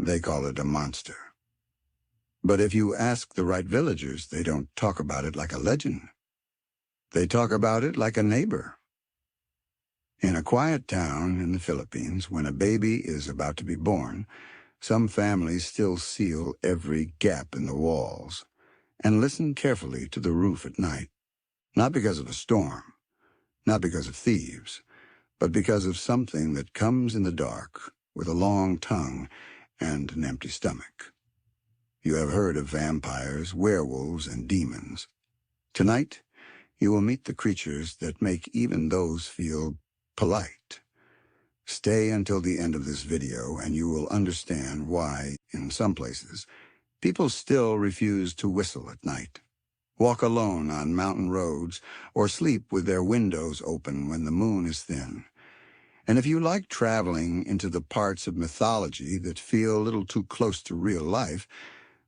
they call it a monster. But if you ask the right villagers, they don't talk about it like a legend. They talk about it like a neighbor. In a quiet town in the Philippines, when a baby is about to be born, some families still seal every gap in the walls and listen carefully to the roof at night, not because of a storm, not because of thieves, but because of something that comes in the dark with a long tongue and an empty stomach. You have heard of vampires, werewolves, and demons. Tonight, you will meet the creatures that make even those feel polite. Stay until the end of this video and you will understand why, in some places, people still refuse to whistle at night, walk alone on mountain roads, or sleep with their windows open when the moon is thin. And if you like traveling into the parts of mythology that feel a little too close to real life,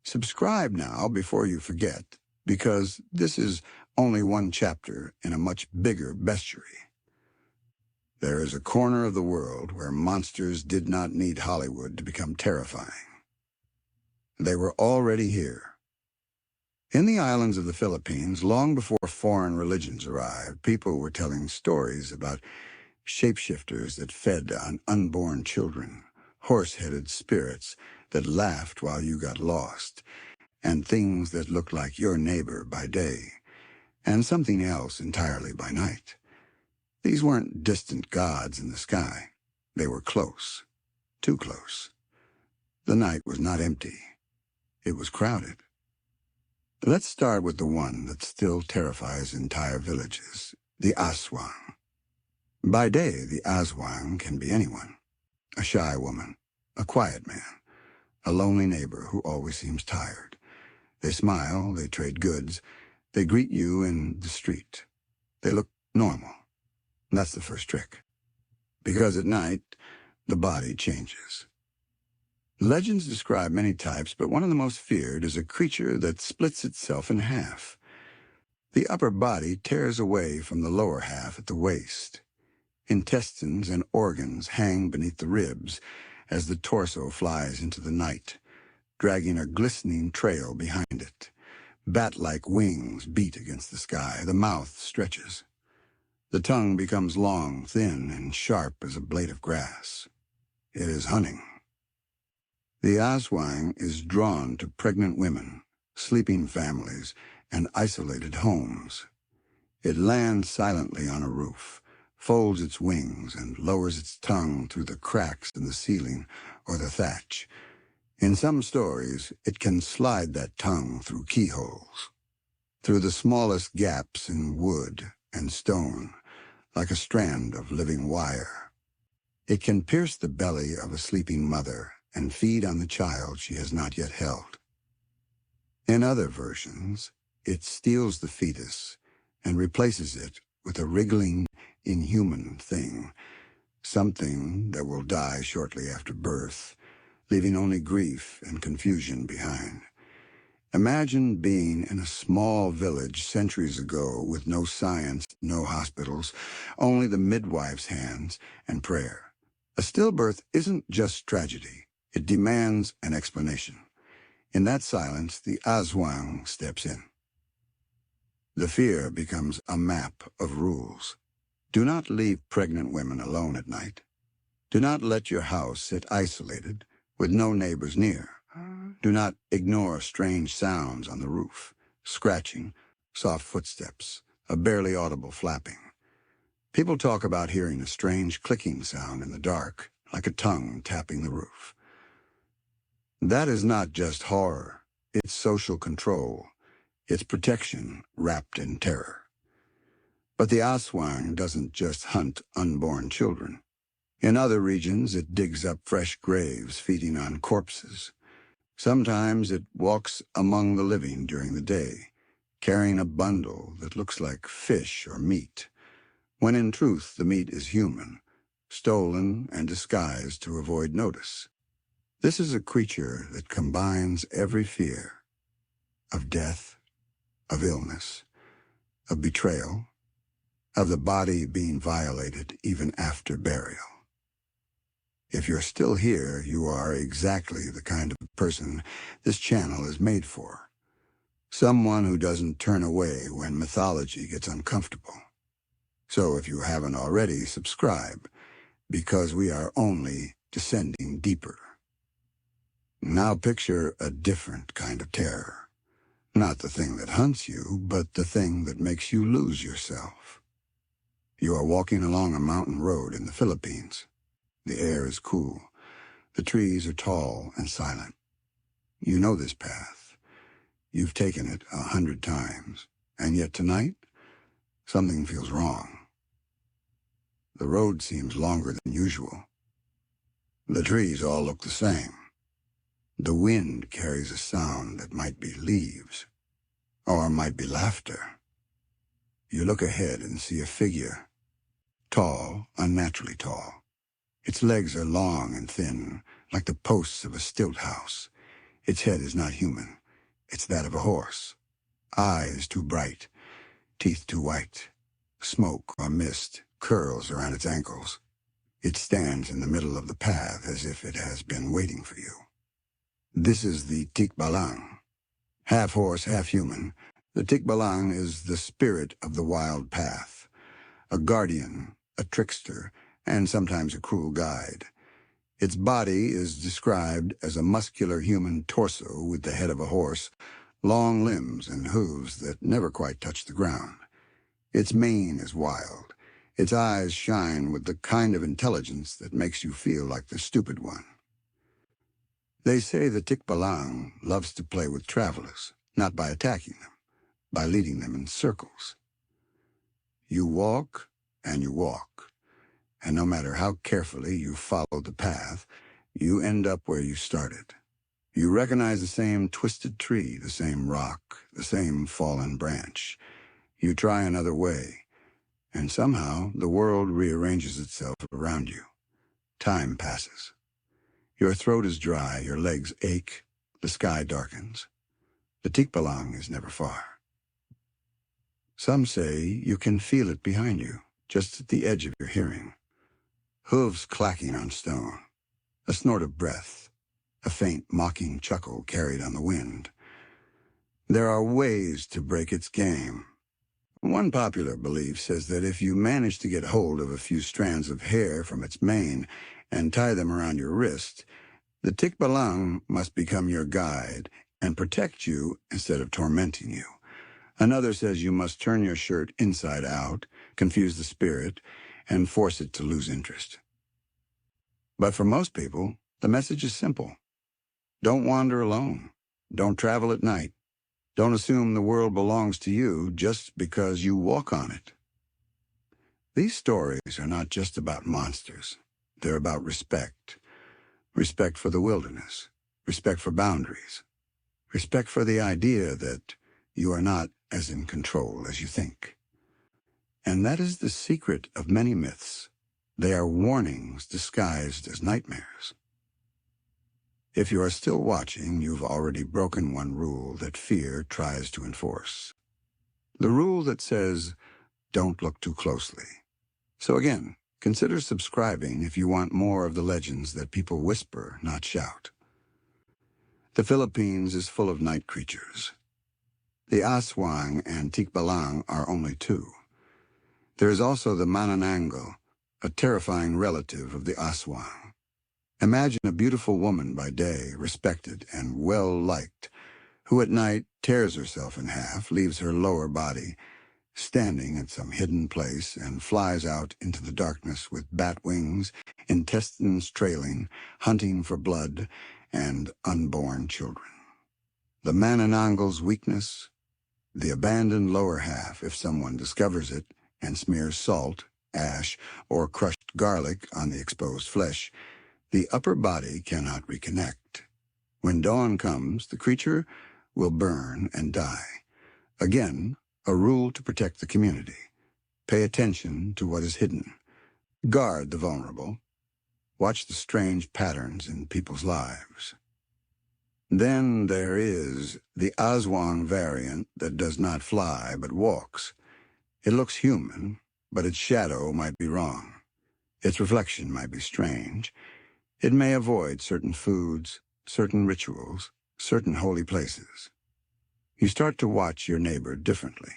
subscribe now before you forget, because this is only one chapter in a much bigger bestiary. There is a corner of the world where monsters did not need Hollywood to become terrifying. They were already here. In the islands of the Philippines, long before foreign religions arrived, people were telling stories about shapeshifters that fed on unborn children, horse-headed spirits that laughed while you got lost, and things that looked like your neighbor by day, and something else entirely by night. These weren't distant gods in the sky. They were close, too close. The night was not empty. It was crowded. Let's start with the one that still terrifies entire villages, the Aswang. By day, the Aswang can be anyone. A shy woman, a quiet man, a lonely neighbor who always seems tired. They smile, they trade goods, they greet you in the street. They look normal. That's the first trick. Because at night, the body changes. Legends describe many types, but one of the most feared is a creature that splits itself in half. The upper body tears away from the lower half at the waist. Intestines and organs hang beneath the ribs as the torso flies into the night, dragging a glistening trail behind it. Bat-like wings beat against the sky. The mouth stretches. The tongue becomes long, thin, and sharp as a blade of grass. It is hunting. The Aswang is drawn to pregnant women, sleeping families, and isolated homes. It lands silently on a roof, folds its wings, and lowers its tongue through the cracks in the ceiling or the thatch. In some stories, it can slide that tongue through keyholes, through the smallest gaps in wood and stone, like a strand of living wire. It can pierce the belly of a sleeping mother and feed on the child she has not yet held. In other versions, it steals the fetus and replaces it with a wriggling, inhuman thing, something that will die shortly after birth, leaving only grief and confusion behind. Imagine being in a small village centuries ago with no science, no hospitals, only the midwife's hands and prayer. A stillbirth isn't just tragedy. It demands an explanation. In that silence, the Aswang steps in. The fear becomes a map of rules. Do not leave pregnant women alone at night. Do not let your house sit isolated with no neighbors near. Do not ignore strange sounds on the roof, scratching, soft footsteps, a barely audible flapping. People talk about hearing a strange clicking sound in the dark, like a tongue tapping the roof. That is not just horror. It's social control. It's protection wrapped in terror. But the Aswang doesn't just hunt unborn children. In other regions, it digs up fresh graves, feeding on corpses. Sometimes it walks among the living during the day, carrying a bundle that looks like fish or meat, when in truth the meat is human, stolen and disguised to avoid notice. This is a creature that combines every fear of death, of illness, of betrayal, of the body being violated even after burial. If you're still here, you are exactly the kind of person this channel is made for. Someone who doesn't turn away when mythology gets uncomfortable. So if you haven't already, subscribe, because we are only descending deeper. Now picture a different kind of terror. Not the thing that hunts you, but the thing that makes you lose yourself. You are walking along a mountain road in the Philippines. The air is cool. The trees are tall and silent. You know this path. You've taken it 100 times. And yet tonight, something feels wrong. The road seems longer than usual. The trees all look the same. The wind carries a sound that might be leaves, or might be laughter. You look ahead and see a figure, tall, unnaturally tall. Its legs are long and thin, like the posts of a stilt house. Its head is not human. It's that of a horse. Eyes too bright, teeth too white. Smoke or mist curls around its ankles. It stands in the middle of the path as if it has been waiting for you. This is the Tikbalang. Half horse, half human, the Tikbalang is the spirit of the wild path, a guardian, a trickster, and sometimes a cruel guide. Its body is described as a muscular human torso with the head of a horse, long limbs and hooves that never quite touch the ground. Its mane is wild. Its eyes shine with the kind of intelligence that makes you feel like the stupid one. They say the Tikbalang loves to play with travelers, not by attacking them, by leading them in circles. You walk and you walk, and no matter how carefully you follow the path, you end up where you started. You recognize the same twisted tree, the same rock, the same fallen branch. You try another way, and somehow the world rearranges itself around you. Time passes. Your throat is dry, your legs ache, the sky darkens. The Tikbalang is never far. Some say you can feel it behind you, just at the edge of your hearing. Hooves clacking on stone, a snort of breath, a faint mocking chuckle carried on the wind. There are ways to break its game. One popular belief says that if you manage to get hold of a few strands of hair from its mane and tie them around your wrist, the Tikbalang must become your guide and protect you instead of tormenting you. Another says you must turn your shirt inside out, confuse the spirit, and force it to lose interest. But for most people, the message is simple. Don't wander alone. Don't travel at night. Don't assume the world belongs to you just because you walk on it. These stories are not just about monsters. They're about respect. Respect for the wilderness. Respect for boundaries. Respect for the idea that you are not as in control as you think. And that is the secret of many myths. They are warnings disguised as nightmares. If you are still watching, you've already broken one rule that fear tries to enforce. The rule that says, don't look too closely. So again, consider subscribing if you want more of the legends that people whisper, not shout. The Philippines is full of night creatures. The Aswang and Tikbalang are only two. There is also the Manananggal, a terrifying relative of the Aswang. Imagine a beautiful woman by day, respected and well-liked, who at night tears herself in half, leaves her lower body standing at some hidden place, and flies out into the darkness with bat wings, intestines trailing, hunting for blood and unborn children. The Manananggal's weakness? The abandoned lower half if someone discovers it and smears salt, ash, or crushed garlic on the exposed flesh. The upper body cannot reconnect. When dawn comes, the creature will burn and die. Again, a rule to protect the community. Pay attention to what is hidden. Guard the vulnerable. Watch the strange patterns in people's lives. Then there is the Aswang variant that does not fly but walks. It looks human, but its shadow might be wrong. Its reflection might be strange. It may avoid certain foods, certain rituals, certain holy places. You start to watch your neighbor differently.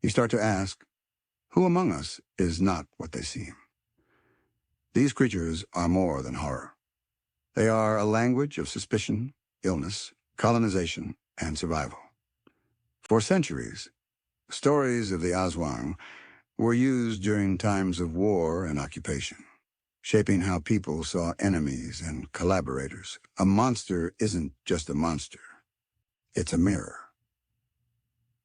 You start to ask, who among us is not what they seem? These creatures are more than horror. They are a language of suspicion, illness, colonization, and survival. For centuries, stories of the Aswang were used during times of war and occupation, shaping how people saw enemies and collaborators. A monster isn't just a monster. It's a mirror.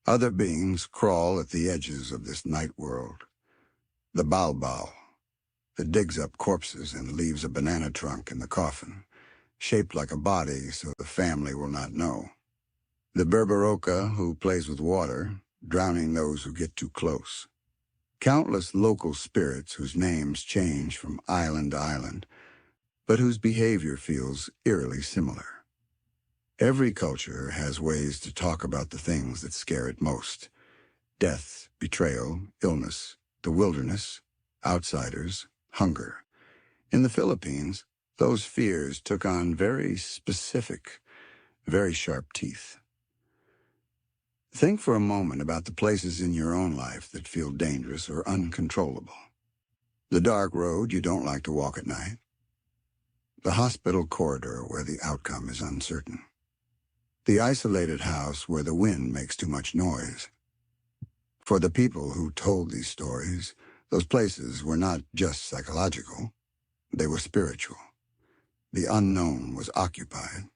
Other beings crawl at the edges of this night world. The balbal, that digs up corpses and leaves a banana trunk in the coffin, shaped like a body so the family will not know. The berberoka, who plays with water, drowning those who get too close. Countless local spirits whose names change from island to island, but whose behavior feels eerily similar. Every culture has ways to talk about the things that scare it most. Death, betrayal, illness, the wilderness, outsiders, hunger. In the Philippines, those fears took on very specific, very sharp teeth. Think for a moment about the places in your own life that feel dangerous or uncontrollable. The dark road you don't like to walk at night. The hospital corridor where the outcome is uncertain. The isolated house where the wind makes too much noise. For the people who told these stories, those places were not just psychological, they were spiritual. The unknown was occupied.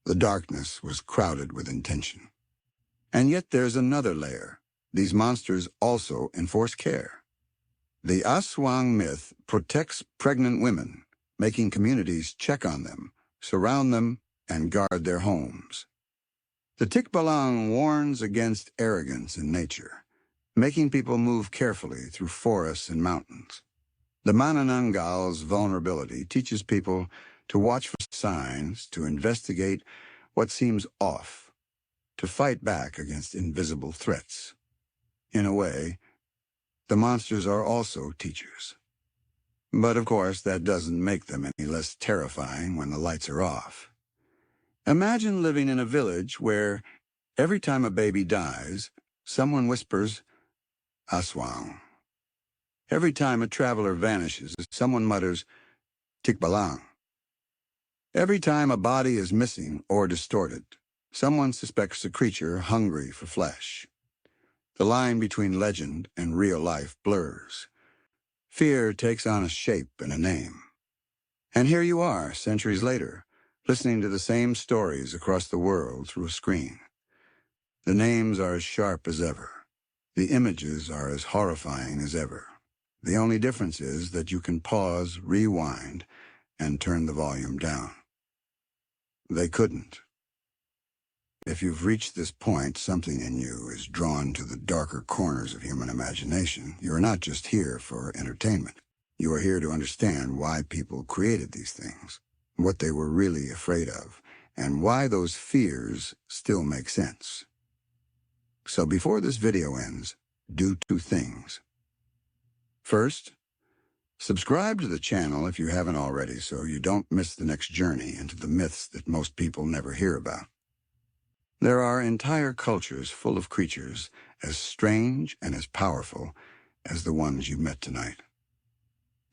The darkness was crowded with intention. And yet there's another layer. These monsters also enforce care. The Aswang myth protects pregnant women, making communities check on them, surround them, and guard their homes. The Tikbalang warns against arrogance in nature, making people move carefully through forests and mountains. The Manananggal's vulnerability teaches people to watch for signs, to investigate what seems off, to fight back against invisible threats. In a way, the monsters are also teachers. But of course, that doesn't make them any less terrifying when the lights are off. Imagine living in a village where every time a baby dies, someone whispers, Aswang. Every time a traveler vanishes, someone mutters, Tikbalang. Every time a body is missing or distorted, someone suspects a creature hungry for flesh. The line between legend and real life blurs. Fear takes on a shape and a name. And here you are, centuries later, listening to the same stories across the world through a screen. The names are as sharp as ever. The images are as horrifying as ever. The only difference is that you can pause, rewind, and turn the volume down. They couldn't. If you've reached this point, something in you is drawn to the darker corners of human imagination. You are not just here for entertainment. You are here to understand why people created these things, what they were really afraid of, and why those fears still make sense. So before this video ends, do two things. First, subscribe to the channel if you haven't already so you don't miss the next journey into the myths that most people never hear about. There are entire cultures full of creatures as strange and as powerful as the ones you met tonight.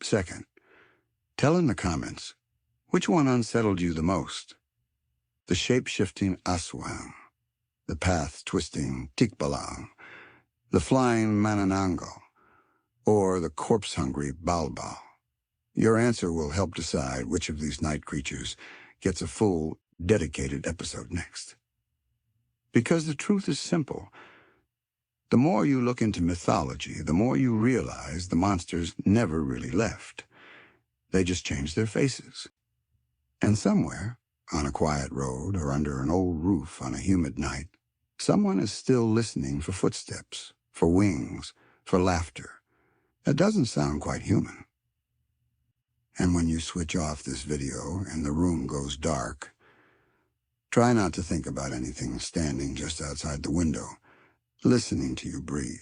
Second, tell in the comments, which one unsettled you the most? The shape-shifting Aswang, the path-twisting Tikbalang, the flying Manananggal, or the corpse-hungry Balbal. Your answer will help decide which of these night creatures gets a full, dedicated episode next. Because the truth is simple. The more you look into mythology, the more you realize the monsters never really left. They just changed their faces. And somewhere, on a quiet road or under an old roof on a humid night, someone is still listening for footsteps, for wings, for laughter. That doesn't sound quite human. And when you switch off this video and the room goes dark, try not to think about anything standing just outside the window, listening to you breathe.